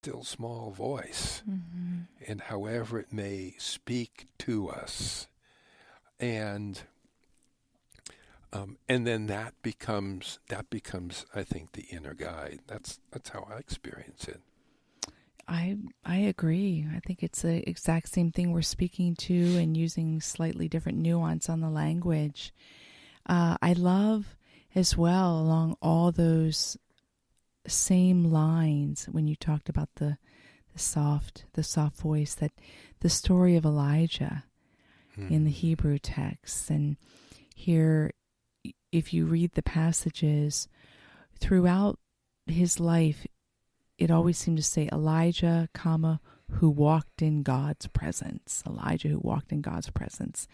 still small voice, Mm-hmm. and however it may speak to us, and then that becomes I think the inner guide. That's how I experience it. I agree. I think it's the exact same thing we're speaking to and using slightly different nuance on the language. I love as well along all those same lines when you talked about the soft voice, that the story of Elijah in the Hebrew text. And here, if you read the passages throughout his life, it always seemed to say Elijah, comma, who walked in God's presence. Elijah who walked in God's presence.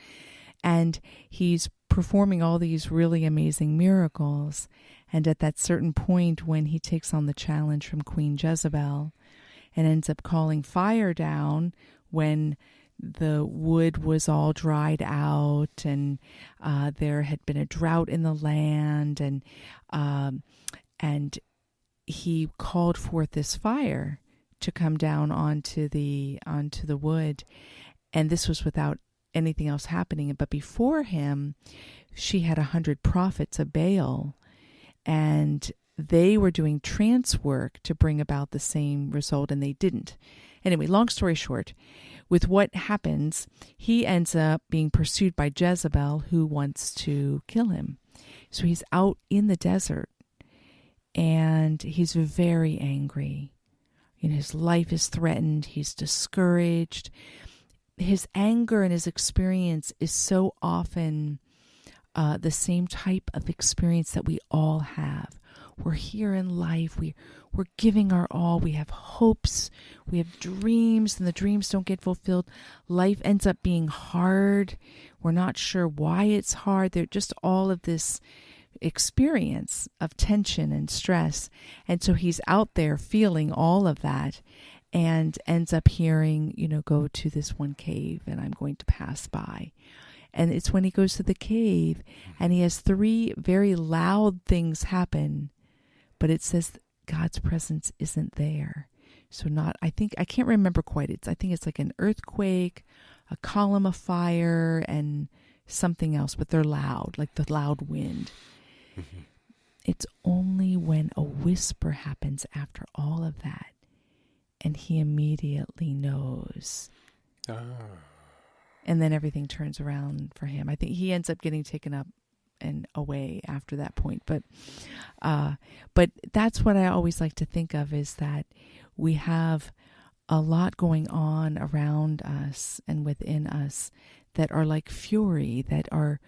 And he's performing all these really amazing miracles. And at that certain point when he takes on the challenge from Queen Jezebel and ends up calling fire down when the wood was all dried out and there had been a drought in the land, and he called forth this fire to come down onto the wood, and this was without anything else happening. But before him, she had 100 prophets of Baal, and they were doing trance work to bring about the same result, and they didn't. Anyway, long story short, with what happens, he ends up being pursued by Jezebel, who wants to kill him. So he's out in the desert, and he's very angry. You know, his life is threatened. He's discouraged. His anger and his experience is so often the same type of experience that we all have. We're here in life. We're giving our all. We have hopes. We have dreams, and the dreams don't get fulfilled. Life ends up being hard. We're not sure why it's hard. They're just all of this experience of tension and stress. And so he's out there feeling all of that and ends up hearing, go to this one cave and I'm going to pass by. And it's when he goes to the cave and he has 3 very loud things happen, but it says God's presence isn't there. So I can't remember quite. I think it's like an earthquake, a column of fire, and something else, but they're loud, like the loud wind. Mm-hmm. It's only when a whisper happens after all of that, and he immediately knows. Ah. And then everything turns around for him. I think he ends up getting taken up and away after that point. But that's what I always like to think of, is that we have a lot going on around us and within us that are like fury, that are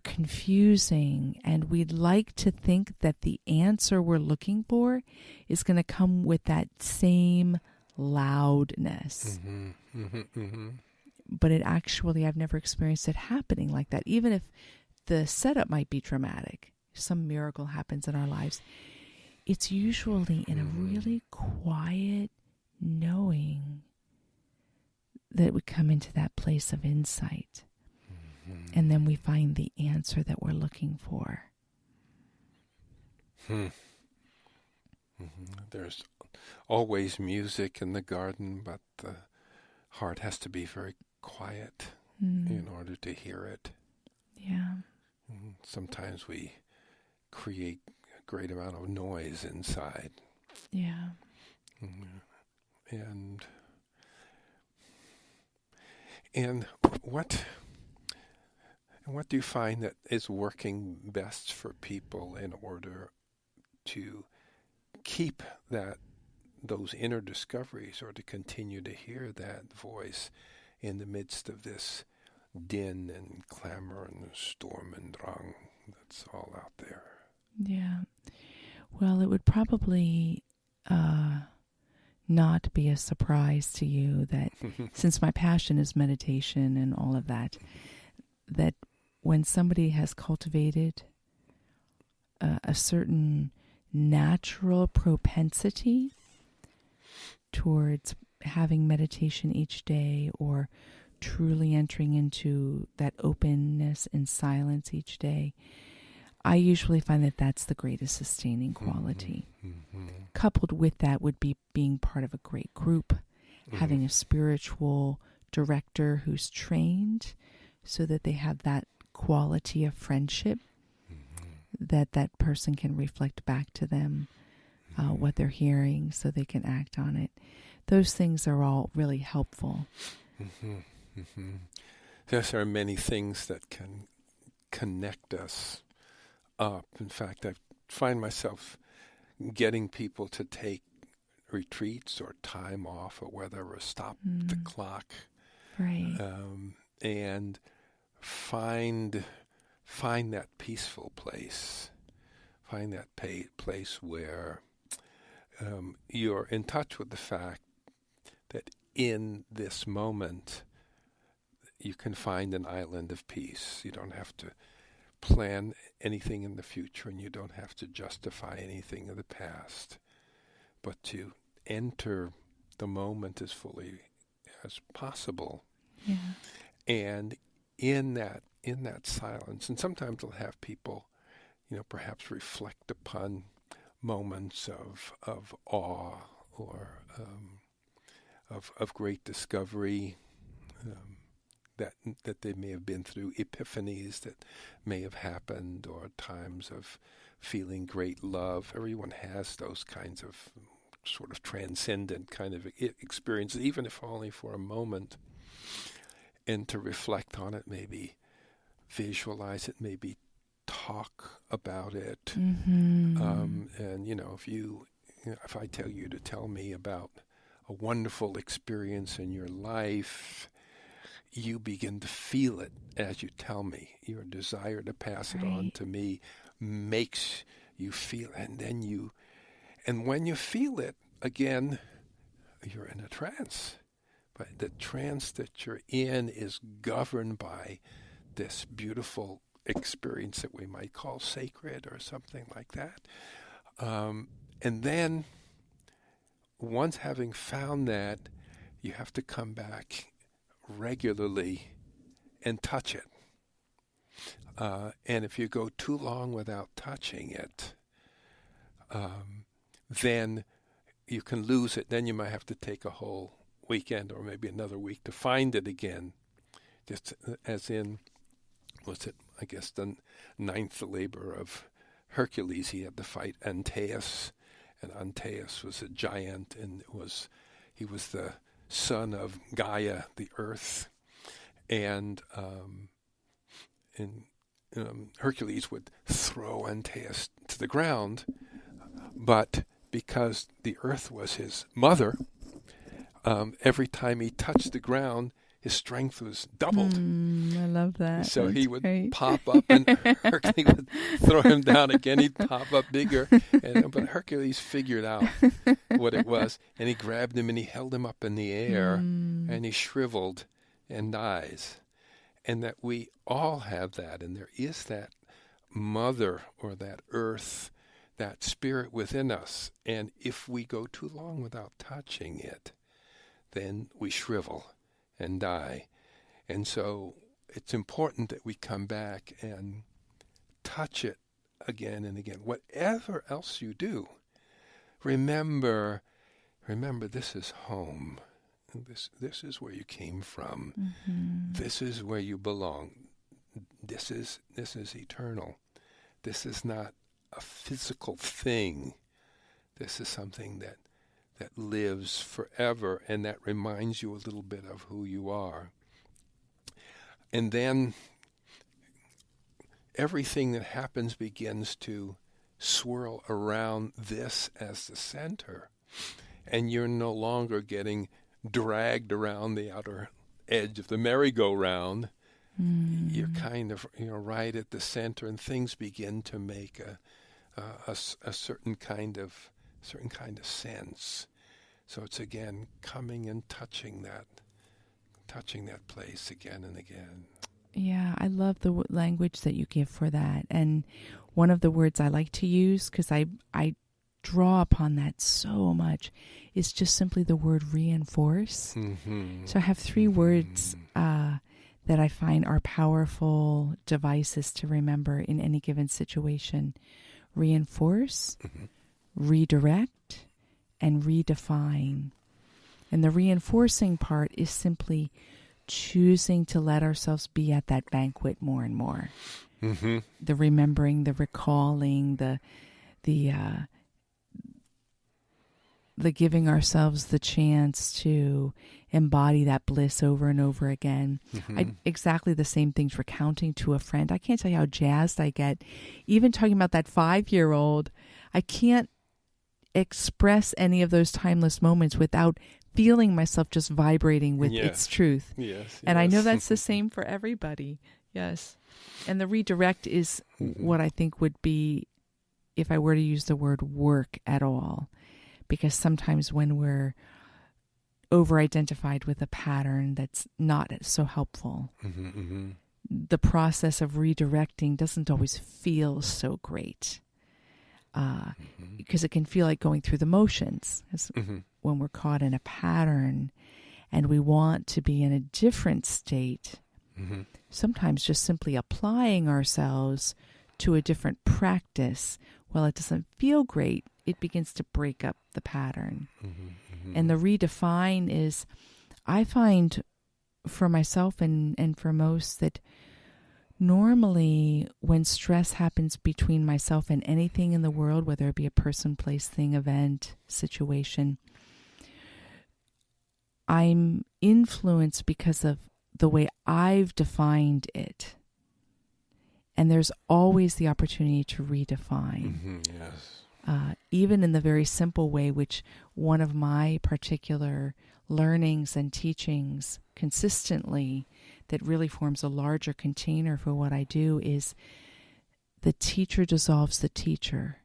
confusing, and we'd like to think that the answer we're looking for is going to come with that same loudness. Mm-hmm, mm-hmm, mm-hmm. But I've never experienced it happening like that. Even if the setup might be dramatic, some miracle happens in our lives, it's usually in a really quiet knowing that we come into that place of insight. Mm-hmm. And then we find the answer that we're looking for. Mm-hmm. There's always music in the garden, but the heart has to be very quiet in order to hear it. Yeah. Sometimes we create a great amount of noise inside. Yeah. And what do you find that is working best for people in order to keep those inner discoveries, or to continue to hear that voice in the midst of this din and clamor and storm and drang that's all out there? Yeah. Well, it would probably not be a surprise to you that since my passion is meditation and all of that, that when somebody has cultivated a certain natural propensity towards having meditation each day, or truly entering into that openness and silence each day, I usually find that that's the greatest sustaining quality. Coupled with that would be being part of a great group, having a spiritual director who's trained so that they have that quality of friendship that person can reflect back to them what they're hearing so they can act on it. Those things are all really helpful. Yes, there are many things that can connect us up. In fact, I find myself getting people to take retreats or time off or whether stop the clock. Right. And find that peaceful place. Find that place where you're in touch with the fact that in this moment you can find an island of peace. You don't have to plan anything in the future, and you don't have to justify anything of the past, but to enter the moment as fully as possible. Yeah. And in that silence, and sometimes I'll have people, perhaps reflect upon moments of awe or of great discovery, that they may have been through, epiphanies that may have happened, or times of feeling great love. Everyone has those kinds of sort of transcendent kind of experiences, even if only for a moment. And to reflect on it, maybe visualize it, maybe talk about it. And if I tell you to tell me about a wonderful experience in your life, you begin to feel it as you tell me. Your desire to pass it on to me makes you feel, and when you feel it, again, you're in a trance. But the trance that you're in is governed by this beautiful experience that we might call sacred or something like that. And then, once having found that, you have to come back regularly and touch it. And if you go too long without touching it, then you can lose it. Then you might have to take a whole weekend or maybe another week to find it again. Just as in, I guess the ninth labor of Hercules, he had to fight Antaeus, and Antaeus was a giant, and he was the son of Gaia, the earth, and Hercules would throw Antaeus to the ground, but because the earth was his mother, every time he touched the ground, his strength was doubled. I love that. So That's he would great. pop up, and Hercules would throw him down again. He'd pop up bigger. But Hercules figured out what it was, and he grabbed him and he held him up in the air, and he shriveled and dies. And that we all have that, and there is that mother or that earth, that spirit within us. And if we go too long without touching it, then we shrivel and die. And so it's important that we come back and touch it again and again. Whatever else you do, remember this is home. This is where you came from. This is where you belong. This is eternal. This is not a physical thing. This is something that lives forever, and that reminds you a little bit of who you are. And then everything that happens begins to swirl around this as the center, and you're no longer getting dragged around the outer edge of the merry-go-round. You're kind of right at the center, and things begin to make a certain kind of sense. So it's again coming and touching that place again and again. Yeah, I love the language that you give for that. And one of the words I like to use, because I draw upon that so much, is just simply the word reinforce. So I have three words that I find are powerful devices to remember in any given situation. Reinforce, redirect, and redefine. And the reinforcing part is simply choosing to let ourselves be at that banquet more and more. Mm-hmm. The remembering, the recalling, the giving ourselves the chance to embody that bliss over and over again. Mm-hmm. Exactly the same things recounting to a friend. I can't tell you how jazzed I get. Even talking about that 5-year-old, I can't express any of those timeless moments without feeling myself just vibrating with its truth. Yes. And I know that's the same for everybody. Yes. And the redirect is what I think would be, if I were to use the word work at all, because sometimes when we're over-identified with a pattern that's not so helpful, the process of redirecting doesn't always feel so great, because it can feel like going through the motions. When we're caught in a pattern and we want to be in a different state, sometimes just simply applying ourselves to a different practice, while it doesn't feel great, it begins to break up the pattern. And the redefine is, I find for myself and for most, that normally when stress happens between myself and anything in the world, whether it be a person, place, thing, event, situation, I'm influenced because of the way I've defined it. And there's always the opportunity to redefine. Yes. Even in the very simple way, which one of my particular learnings and teachings consistently that really forms a larger container for what I do is the teacher dissolves the teacher.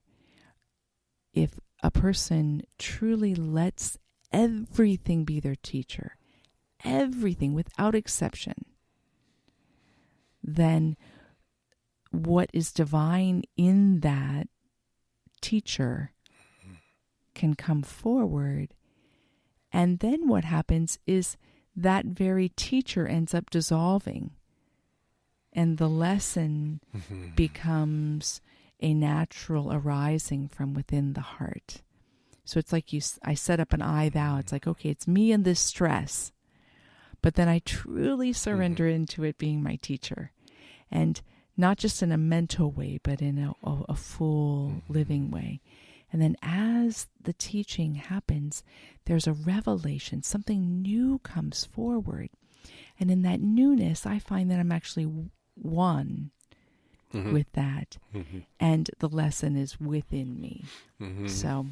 If a person truly lets everything be their teacher, everything without exception, then what is divine in that teacher can come forward. And then what happens is that very teacher ends up dissolving, and the lesson becomes a natural arising from within the heart. So it's like I set up an I thou. It's like, okay, it's me and this stress, but then I truly surrender into it being my teacher. And not just in a mental way, but in a full living way. And then as the teaching happens, there's a revelation. Something new comes forward. And in that newness, I find that I'm actually one with that. And the lesson is within me. So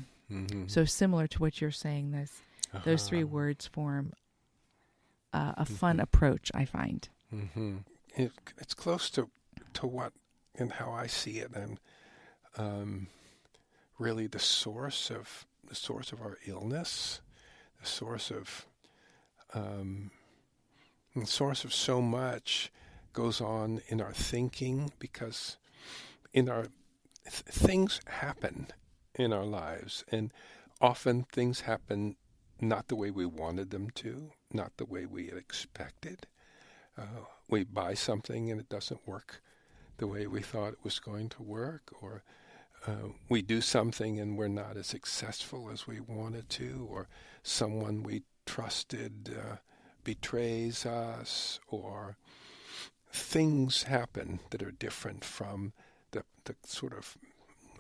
similar to what you're saying, those three words form a fun approach, I find. It's close to what and how I see it, and really the source of our illness, the source of so much goes on in our thinking, because in our things happen in our lives, and often things happen not the way we wanted them to, not the way we had expected. We buy something and it doesn't work the way we thought it was going to work, or we do something and we're not as successful as we wanted to, or someone we trusted betrays us, or things happen that are different from the sort of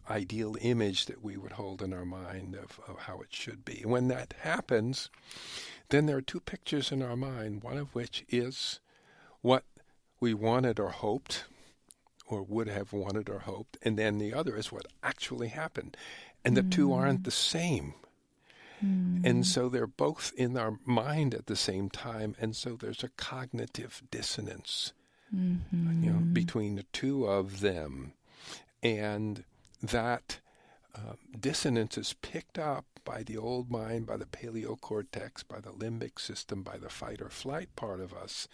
ideal image that we would hold in our mind of how it should be. And when that happens, then there are two pictures in our mind, one of which is what we wanted or hoped, or would have wanted or hoped, and then the other is what actually happened. And the two aren't the same. And so they're both in our mind at the same time, and so there's a cognitive dissonance between the two of them. And that dissonance is picked up by the old mind, by the paleocortex, by the limbic system, by the fight or flight part of us,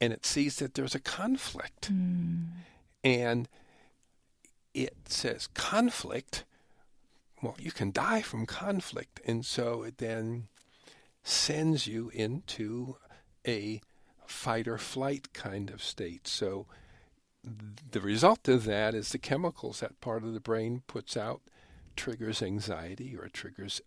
and it sees that there's a conflict. And it says conflict, well, you can die from conflict. And so it then sends you into a fight or flight kind of state. So the result of that is the chemicals that part of the brain puts out triggers anxiety or triggers